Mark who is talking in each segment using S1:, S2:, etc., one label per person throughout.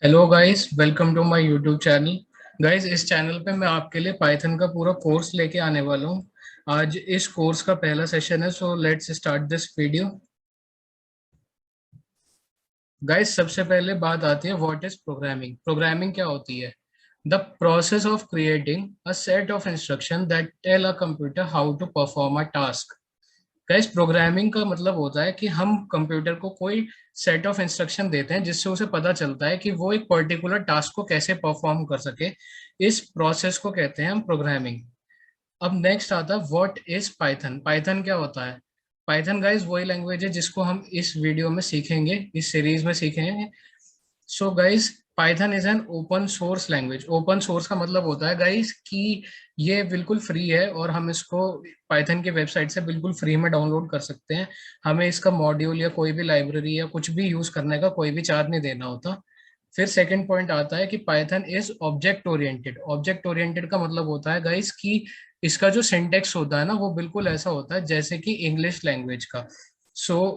S1: Hello guys, welcome to my YouTube channel. Guys, इस चैनल पे मैं आपके लिए पाइथन का पूरा कोर्स लेके आने वाला हूँ। आज इस कोर्स का पहला सेशन है, so let's start this video. Guys, सबसे पहले बात आती है व्हाट इज प्रोग्रामिंग। प्रोग्रामिंग क्या होती है? The process of creating a set of instruction that tell a computer how to perform a task. Guys, programming का मतलब होता है कि हम कंप्यूटर को कोई सेट ऑफ इंस्ट्रक्शन देते हैं जिससे उसे पता चलता है कि वो एक पर्टिकुलर टास्क को कैसे परफॉर्म कर सके। इस प्रोसेस को कहते हैं हम प्रोग्रामिंग। अब नेक्स्ट आता है व्हाट इज पाइथन। पाइथन क्या होता है? पाइथन गाइस वही लैंग्वेज है जिसको हम इस वीडियो में सीखेंगे, इस सीरीज में सीखेंगे। So guys, Python is an open source language. Open source का मतलब होता है गाइस कि ये बिल्कुल फ्री है और हम इसको पाइथन के वेबसाइट से बिल्कुल फ्री में डाउनलोड कर सकते हैं। हमें इसका मॉड्यूल या कोई भी लाइब्रेरी या कुछ भी यूज करने का कोई भी चार्ज नहीं देना होता। फिर सेकंड पॉइंट आता है कि Python is object oriented. Object oriented का मतलब होता है गाइस कि इसका जो सिंटेक्स होता है ना, वो बिल्कुल ऐसा होता है जैसे कि इंग्लिश लैंग्वेज का।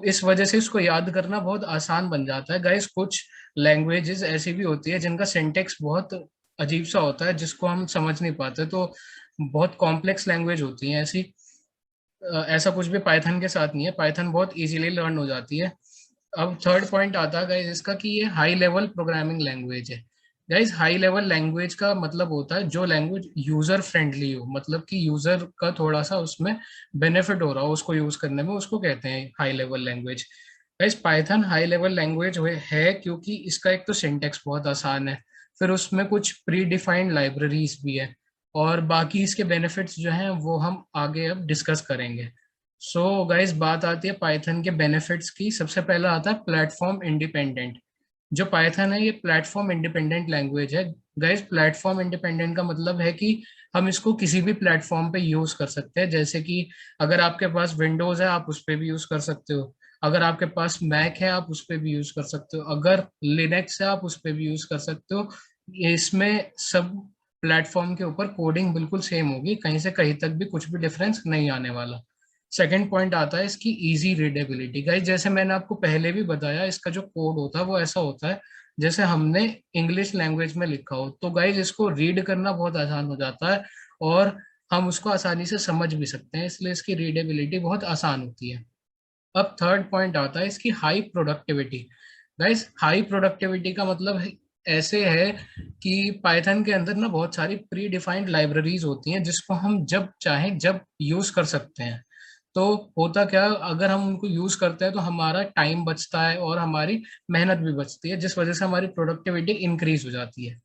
S1: इस वजह से इसको याद करना बहुत आसान बन जाता है गाइस। कुछ लैंग्वेजेस ऐसी भी होती है जिनका सिंटेक्स बहुत अजीब सा होता है जिसको हम समझ नहीं पाते, तो बहुत कॉम्प्लेक्स लैंग्वेज होती है ऐसी। ऐसा कुछ भी पाइथन के साथ नहीं है, पाइथन बहुत इजीली लर्न हो जाती है। अब थर्ड पॉइंट आता है गाइस इसका कि ये हाई लेवल प्रोग्रामिंग लैंग्वेज है। गाइस, हाई लेवल लैंग्वेज का मतलब होता है जो लैंग्वेज यूजर फ्रेंडली हो, मतलब कि यूजर का थोड़ा सा उसमें बेनिफिट हो रहा हो उसको यूज करने में, उसको कहते हैं high level language. Guys, Python high level language है क्योंकि इसका एक तो सिंटेक्स बहुत आसान है, फिर उसमें कुछ प्री डिफाइंड लाइब्रेरीज भी है, और बाकी इसके बेनिफिट्स जो हैं वो हम आगे अब डिस्कस करेंगे। गाइस, बात आती है पाइथन के बेनिफिट्स की। सबसे पहला आता है प्लेटफॉर्म इंडिपेंडेंट। जो पाइथन है ये प्लेटफॉर्म इंडिपेंडेंट लैंग्वेज है। गाइस, प्लेटफॉर्म इंडिपेंडेंट का मतलब है कि हम इसको किसी भी प्लेटफॉर्म पे यूज कर सकते हैं। जैसे कि अगर आपके पास विंडोज है आप उस पर भी यूज कर सकते हो, अगर आपके पास मैक है आप उस पर भी यूज कर सकते हो, अगर लिनक्स है आप उस पर भी यूज कर सकते हो। इसमें सब प्लेटफॉर्म के ऊपर कोडिंग बिल्कुल सेम होगी, कहीं से कहीं तक भी कुछ भी डिफरेंस नहीं आने वाला। सेकेंड पॉइंट आता है इसकी इजी रीडेबिलिटी। गाइस, जैसे मैंने आपको पहले भी बताया, इसका जो कोड होता है वो ऐसा होता है जैसे हमने इंग्लिश लैंग्वेज में लिखा हो, तो गाइस इसको रीड करना बहुत आसान हो जाता है और हम उसको आसानी से समझ भी सकते हैं, इसलिए इसकी रीडेबिलिटी बहुत आसान होती है। अब थर्ड पॉइंट आता है इसकी high productivity. Guys, high productivity का मतलब ऐसे है कि पाइथन के अंदर ना बहुत सारी प्री डिफाइंड लाइब्रेरीज होती हैं जिसको हम जब चाहें जब यूज कर सकते हैं। तो होता क्या, अगर हम उनको यूज करते हैं तो हमारा टाइम बचता है और हमारी मेहनत भी बचती है, जिस वजह से हमारी प्रोडक्टिविटी इंक्रीज हो जाती है।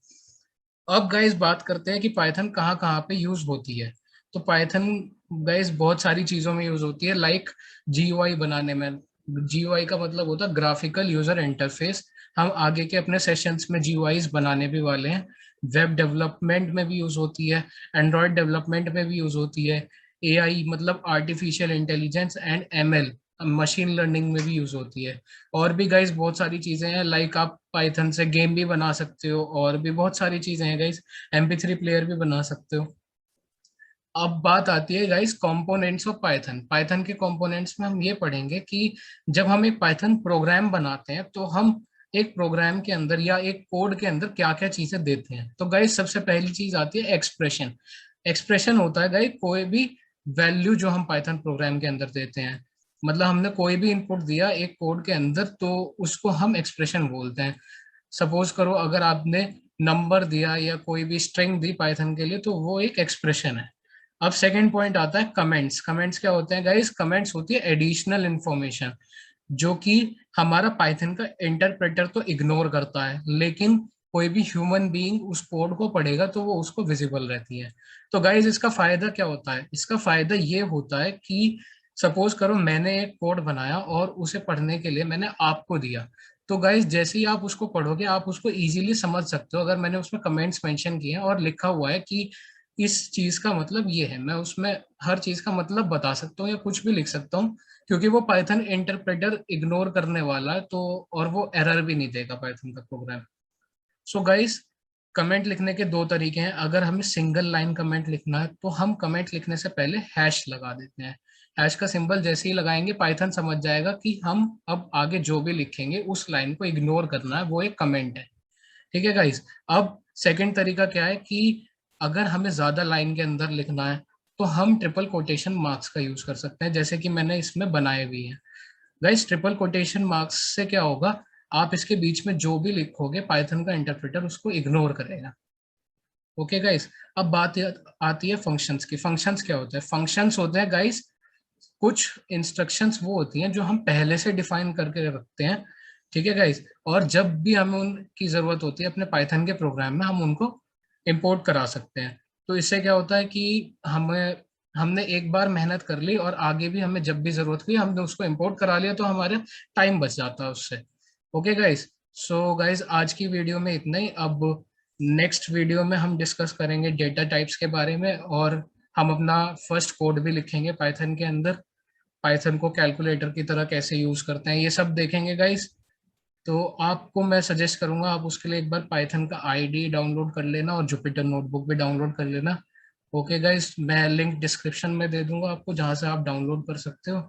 S1: अब गाइस बात करते हैं कि पाइथन कहाँ कहाँ पे यूज होती है। तो पाइथन गाइस बहुत सारी चीजों में यूज होती है, लाइक जीयूआई बनाने में। जीयूआई का मतलब होता है ग्राफिकल यूजर इंटरफेस। हम आगे के अपने सेशंस में जीयूआईज बनाने भी वाले हैं। वेब डेवलपमेंट में भी यूज होती है, एंड्रॉयड डेवलपमेंट में भी यूज होती है। एआई मतलब artificial intelligence and ML, machine learning में भी यूज होती है। और भी गाइस बहुत सारी चीजें हैं, लाइक आप पाइथन से गेम भी बना सकते हो, और भी बहुत सारी चीजें हैं गाइस। MP3 प्लेयर भी बना सकते हो। अब बात आती है guys components of Python. Python के कंपोनेंट्स में हम ये पढ़ेंगे कि जब हम एक पाइथन प्रोग्राम बनाते हैं तो हम एक प्रोग्राम के अंदर या एक कोड के अंदर क्या क्या चीजें देते हैं। तो गाइस सबसे पहली चीज आती है एक्सप्रेशन। एक्सप्रेशन होता है गाइस कोई भी वैल्यू जो हम पाइथन प्रोग्राम के अंदर देते हैं। मतलब हमने कोई भी इनपुट दिया एक कोड के अंदर तो उसको हम एक्सप्रेशन बोलते हैं। सपोज करो अगर आपने नंबर दिया या कोई भी स्ट्रिंग दी पाइथन के लिए तो वो एक एक्सप्रेशन है। अब सेकंड पॉइंट आता है कमेंट्स। कमेंट्स क्या होते हैं गाइस? कमेंट्स होती है एडिशनल इंफॉर्मेशन जो कि हमारा पाइथन का इंटरप्रेटर तो इग्नोर करता है, लेकिन कोई भी ह्यूमन बीइंग उस कोड को पढ़ेगा तो वो उसको विजिबल रहती है। तो गाइस इसका फायदा क्या होता है? इसका फायदा ये होता है कि सपोज करो मैंने एक कोड बनाया और उसे पढ़ने के लिए मैंने आपको दिया, तो गाइस जैसे ही आप उसको पढ़ोगे आप उसको इजीली समझ सकते हो। अगर मैंने उसमें कमेंट्स मेंशन किए हैं और लिखा हुआ है कि इस चीज का मतलब ये है, मैं उसमें हर चीज का मतलब बता सकता हूँ या कुछ भी लिख सकता हूँ, क्योंकि वो पाइथन इंटरप्रेटर इग्नोर करने वाला है, तो और वो एरर भी नहीं देगा पाइथन का प्रोग्राम। गाइस, कमेंट लिखने के दो तरीके हैं। अगर हमें सिंगल लाइन कमेंट लिखना है तो हम कमेंट लिखने से पहले हैश लगा देते हैं। हैश का सिंबल जैसे ही लगाएंगे पाइथन समझ जाएगा कि हम अब आगे जो भी लिखेंगे उस लाइन को इग्नोर करना है, वो एक कमेंट है। ठीक है गाइस। अब सेकंड तरीका क्या है कि अगर हमें ज्यादा लाइन के अंदर लिखना है तो हम ट्रिपल कोटेशन मार्क्स का यूज कर सकते हैं, जैसे कि मैंने इसमें बनाए हुए हैं। गाइस ट्रिपल कोटेशन मार्क्स से क्या होगा, आप इसके बीच में जो भी लिखोगे पाइथन का इंटरप्रेटर उसको इग्नोर करेगा। Okay guys. अब आती है फंक्शंस की। फंक्शंस क्या होते हैं? फंक्शंस होते हैं गाइस कुछ इंस्ट्रक्शंस वो होती हैं जो हम पहले से डिफाइन करके रखते हैं। ठीक है गाइस। और जब भी हमें उनकी जरूरत होती है अपने पाइथन के प्रोग्राम में, हम उनको इंपोर्ट करा सकते हैं। तो इससे क्या होता है कि हमें हमने एक बार मेहनत कर ली और आगे भी हमें जब भी जरूरत हुई हमने उसको इंपोर्ट करा लिया, तो हमारे टाइम बच जाता है उससे। Okay guys. सो गाइस आज की वीडियो में इतना ही। अब नेक्स्ट वीडियो में हम डिस्कस करेंगे डेटा टाइप्स के बारे में, और हम अपना फर्स्ट कोड भी लिखेंगे पाइथन के अंदर। पाइथन को कैलकुलेटर की तरह कैसे यूज करते हैं ये सब देखेंगे गाइस। तो आपको मैं सजेस्ट करूंगा आप उसके लिए एक बार पाइथन का आईडी डाउनलोड कर लेना और जुपिटर नोटबुक भी डाउनलोड कर लेना। ओके गाइस, मैं लिंक डिस्क्रिप्शन में दे दूंगा आपको जहां से आप डाउनलोड कर सकते हो।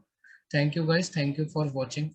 S1: Thank you guys, thank you for watching.